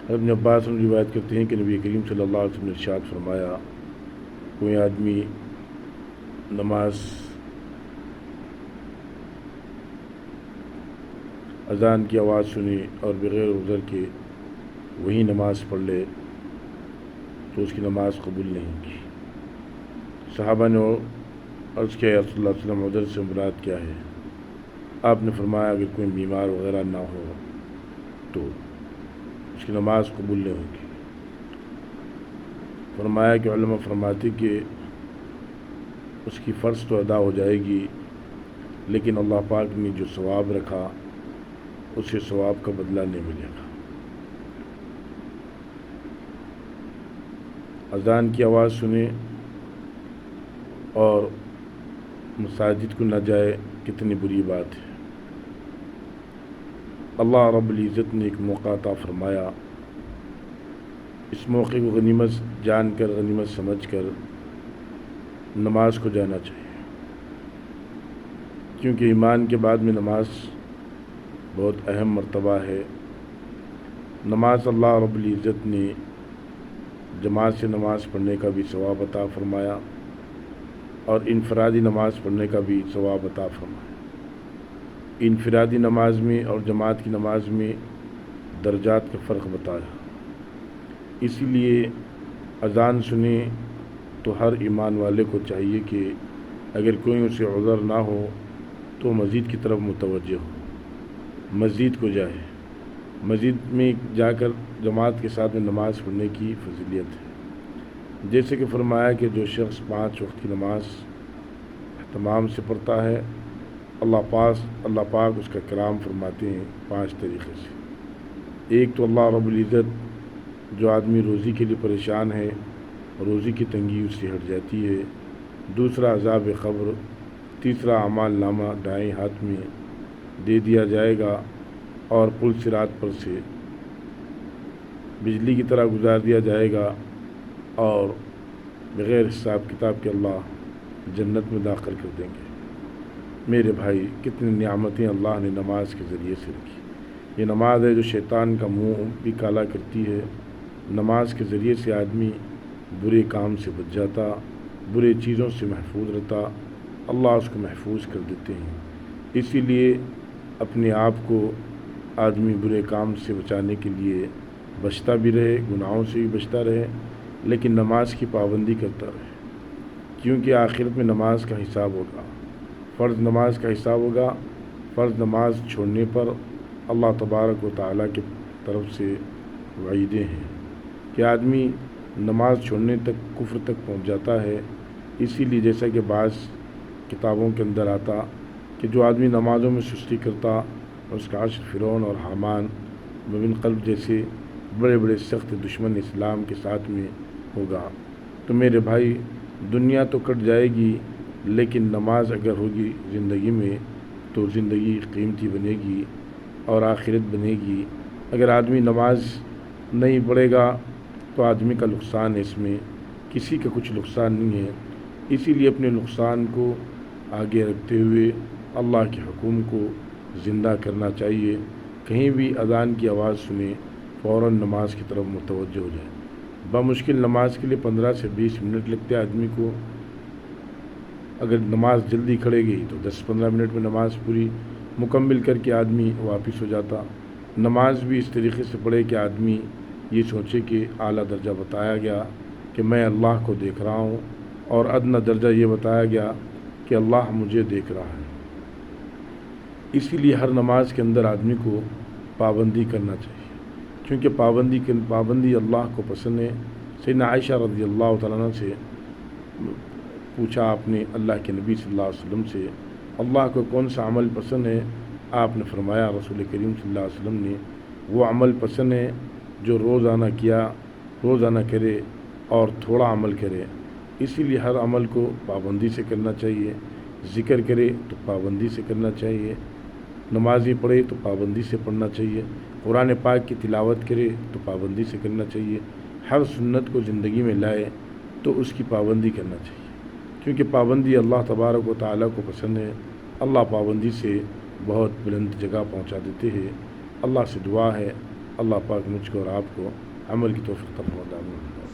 ابن عباس نے روایت کرتے ہیں کہ نبی کریم صلی اللہ علیہ وسلم نے ارشاد فرمایا، کوئی آدمی نماز اذان کی آواز سنی اور بغیر عذر کے وہی نماز پڑھ لے تو اس کی نماز قبول نہیں کی۔ صحابہ نے عرض کیا، یا رسول اللہ صلی اللہ علیہ وسلم عذر سے مراد کیا ہے؟ آپ نے فرمایا اگر کوئی بیمار وغیرہ نہ ہو تو اس کی نماز قبول نہیں ہوگی۔ فرمایا کہ علماء فرماتے کہ اس کی فرض تو ادا ہو جائے گی، لیکن اللہ پاک نے جو ثواب رکھا اسے ثواب کا بدلہ نہیں ملے گا۔ اذان کی آواز سنیں اور مساجد کو نہ جائے، کتنی بری بات ہے۔ اللہ رب العزت نے ایک موقع عطا فرمایا، اس موقع کو غنیمت جان کر، غنیمت سمجھ کر نماز کو جانا چاہیے، کیونکہ ایمان کے بعد میں نماز بہت اہم مرتبہ ہے۔ نماز اللہ رب العزت نے جماعت سے نماز پڑھنے کا بھی ثواب عطا فرمایا اور انفرادی نماز پڑھنے کا بھی ثواب عطا فرمایا۔ انفرادی نماز میں اور جماعت کی نماز میں درجات کا فرق بتایا، اسی لیے اذان سنیں تو ہر ایمان والے کو چاہیے کہ اگر کوئی اسے عذر نہ ہو تو مسجد کی طرف متوجہ ہو، مسجد کو جائے، مسجد میں جا کر جماعت کے ساتھ میں نماز پڑھنے کی فضیلت ہے۔ جیسے کہ فرمایا کہ جو شخص 5 وقت کی نماز اہتمام سے پڑھتا ہے، اللہ پاک اس کا کرام فرماتے ہیں 5 طریقے سے۔ ایک تو اللہ رب العزت جو آدمی روزی کے لیے پریشان ہے، روزی کی تنگی اس سے ہٹ جاتی ہے۔ دوسرا عذاب قبر، تیسرا اعمال نامہ دائیں ہاتھ میں دے دیا جائے گا اور پل صراط پر سے بجلی کی طرح گزار دیا جائے گا اور بغیر حساب کتاب کے اللہ جنت میں داخل کر دیں گے۔ میرے بھائی، کتنی نعمتیں اللہ نے نماز کے ذریعے سے رکھی۔ یہ نماز ہے جو شیطان کا منہ بھی کالا کرتی ہے۔ نماز کے ذریعے سے آدمی برے کام سے بچ جاتا، برے چیزوں سے محفوظ رہتا، اللہ اس کو محفوظ کر دیتے ہیں۔ اسی لیے اپنے آپ کو آدمی برے کام سے بچانے کے لیے بچتا بھی رہے، گناہوں سے بھی بچتا رہے، لیکن نماز کی پابندی کرتا رہے، کیونکہ آخرت میں نماز کا حساب ہوگا، فرض نماز کا حساب ہوگا۔ فرض نماز چھوڑنے پر اللہ تبارک و تعالیٰ کی طرف سے وعیدیں ہیں کہ آدمی نماز چھوڑنے تک کفر تک پہنچ جاتا ہے۔ اسی لیے جیسا کہ بعض کتابوں کے اندر آتا کہ جو آدمی نمازوں میں سستی کرتا اس کا حشر فرعون اور حامان بن قلب جیسے بڑے بڑے سخت دشمن اسلام کے ساتھ میں ہوگا۔ تو میرے بھائی، دنیا تو کٹ جائے گی، لیکن نماز اگر ہوگی زندگی میں تو زندگی قیمتی بنے گی اور آخرت بنے گی۔ اگر آدمی نماز نہیں پڑھے گا تو آدمی کا نقصان ہے، اس میں کسی کا کچھ نقصان نہیں ہے۔ اسی لیے اپنے نقصان کو آگے رکھتے ہوئے اللہ کے حکم کو زندہ کرنا چاہیے۔ کہیں بھی اذان کی آواز سنیں، فوراً نماز کی طرف متوجہ ہو جائے۔ بمشکل نماز کے لیے 15 سے 20 منٹ لگتے آدمی کو، اگر نماز جلدی کھڑے گئی تو 10-15 منٹ میں نماز پوری مکمل کر کے آدمی واپس ہو جاتا۔ نماز بھی اس طریقے سے پڑھے کہ آدمی یہ سوچے کہ اعلیٰ درجہ بتایا گیا کہ میں اللہ کو دیکھ رہا ہوں، اور ادنیٰ درجہ یہ بتایا گیا کہ اللہ مجھے دیکھ رہا ہے۔ اسی لیے ہر نماز کے اندر آدمی کو پابندی کرنا چاہیے، کیونکہ پابندی اللہ کو پسند ہے۔ سیدنا عائشہ رضی اللہ تعالیٰ عنہ سے پوچھا آپ نے اللہ کے نبی صلی اللہ علیہ وسلم سے، اللہ کو کون سا عمل پسند ہے؟ آپ نے فرمایا، رسول کریم صلی اللہ علیہ وسلم نے، وہ عمل پسند ہے جو روزانہ کرے اور تھوڑا عمل کرے۔ اسی لیے ہر عمل کو پابندی سے کرنا چاہیے۔ ذکر کرے تو پابندی سے کرنا چاہیے، نمازی پڑھے تو پابندی سے پڑھنا چاہیے، قرآن پاک کی تلاوت کرے تو پابندی سے کرنا چاہیے، ہر سنت کو زندگی میں لائے تو اس کی پابندی کرنا چاہیے، کیونکہ پابندی اللہ تبارک و تعالیٰ کو پسند ہے۔ اللہ پابندی سے بہت بلند جگہ پہنچا دیتے ہیں۔ اللہ سے دعا ہے اللہ پاک مجھ کو اور آپ کو عمل کی توفیق عطا فرمائے۔